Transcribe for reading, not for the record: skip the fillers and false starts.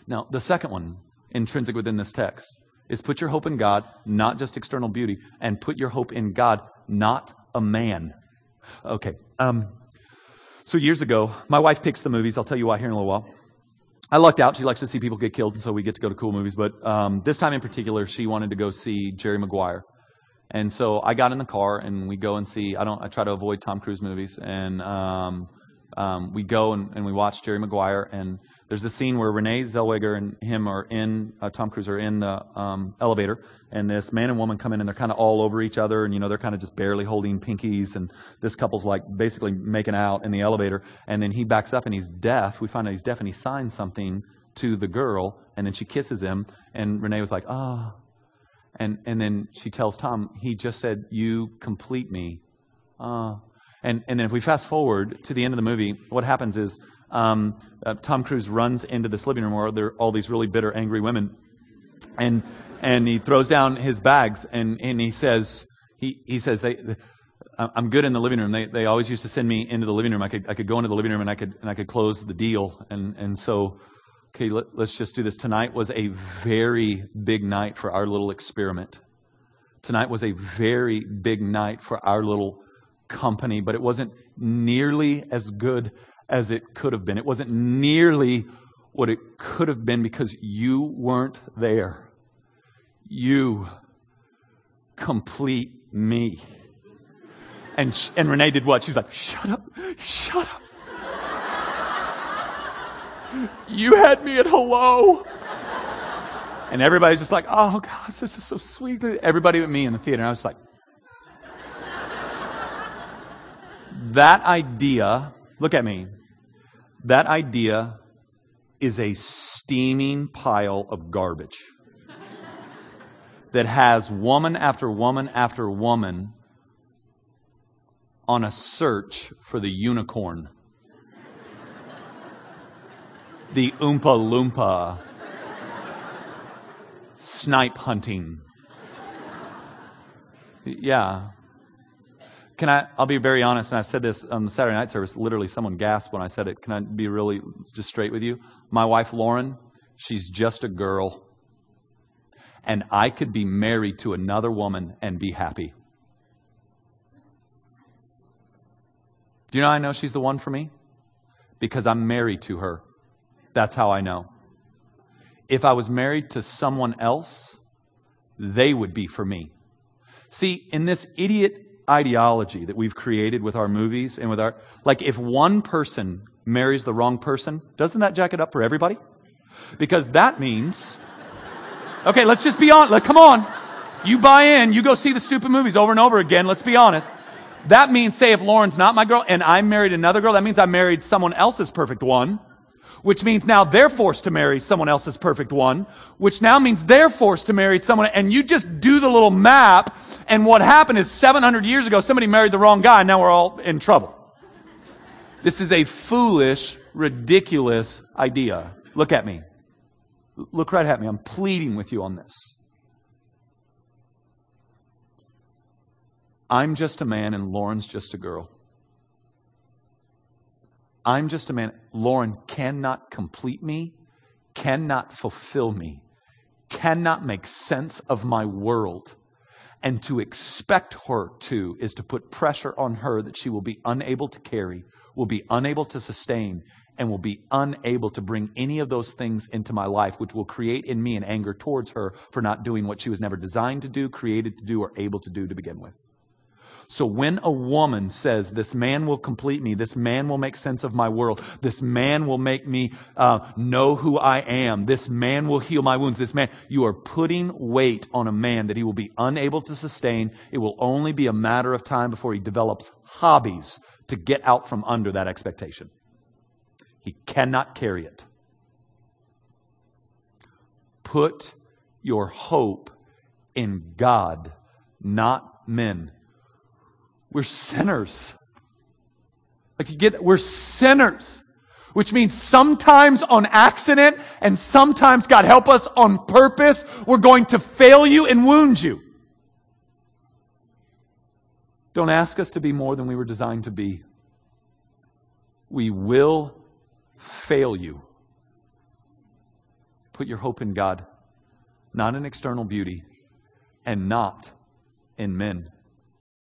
Now, the second one, intrinsic within this text, is put your hope in God, not just external beauty, and put your hope in God, not a man. Okay. So years ago, my wife picks the movies. I'll tell you why here in a little while. I lucked out. She likes to see people get killed, and so we get to go to cool movies. But this time in particular, she wanted to go see Jerry Maguire. And so I got in the car, and we go and see, I try to avoid Tom Cruise movies. And we go and we watch Jerry Maguire. And there's the scene where Renee Zellweger and him are in, Tom Cruise are in the elevator. And this man and woman come in, and they're kind of all over each other. And, they're kind of just barely holding pinkies. And this couple's like basically making out in the elevator. And then he backs up, and he's deaf. We find out he's deaf, and he signs something to the girl. And then she kisses him. And Renee was like, ah. And then she tells Tom, he just said, you complete me. And then if we fast forward to the end of the movie, what happens is Tom Cruise runs into this living room where there are all these really bitter, angry women. And he throws down his bags, and he says, I'm good in the living room. They always used to send me into the living room. I could go into the living room, and I could close the deal. And so, okay, let's just do this. Tonight was a very big night for our little experiment. Tonight was a very big night for our little company, but it wasn't nearly as good as it could have been. It wasn't nearly what it could have been because you weren't there. You complete me. And Renee did what? She was like, shut up, shut up. You had me at hello. And everybody's just like, oh gosh, this is so sweet. Everybody but me in the theater. And I was like, that idea, look at me. That idea is a steaming pile of garbage that has woman after woman after woman on a search for the unicorn. The Oompa Loompa. Snipe hunting. Yeah. I'll be very honest, and I've said this on the Saturday night service, literally someone gasped when I said it. Can I be really just straight with you? My wife, Lauren, she's just a girl. And I could be married to another woman and be happy. Do you know how I know she's the one for me? Because I'm married to her. That's how I know. If I was married to someone else, they would be for me. See, in this idiot ideology that we've created with our movies and with our, like if one person marries the wrong person, doesn't that jack it up for everybody? Because that means, okay, let's just be honest. Come on. You buy in, you go see the stupid movies over and over again. Let's be honest. That means, say if Lauren's not my girl and I married another girl, that means I married someone else's perfect one. Which means now they're forced to marry someone else's perfect one, which now means they're forced to marry someone, and you just do the little map, and what happened is 700 years ago, somebody married the wrong guy, and now we're all in trouble. This is a foolish, ridiculous idea. Look at me. Look right at me. I'm pleading with you on this. I'm just a man, and Lauren's just a girl. I'm just a man. Lauren cannot complete me, cannot fulfill me, cannot make sense of my world. And to expect her to is to put pressure on her that she will be unable to carry, will be unable to sustain, and will be unable to bring any of those things into my life, which will create in me an anger towards her for not doing what she was never designed to do, created to do, or able to do to begin with. So when a woman says, this man will complete me, this man will make sense of my world, this man will make me know who I am, this man will heal my wounds, this man, you are putting weight on a man that he will be unable to sustain. It will only be a matter of time before he develops hobbies to get out from under that expectation. He cannot carry it. Put your hope in God, not men. We're sinners. Like you get that? We're sinners. Which means sometimes on accident and sometimes, God help us, on purpose, we're going to fail you and wound you. Don't ask us to be more than we were designed to be. We will fail you. Put your hope in God, not in external beauty, and not in men.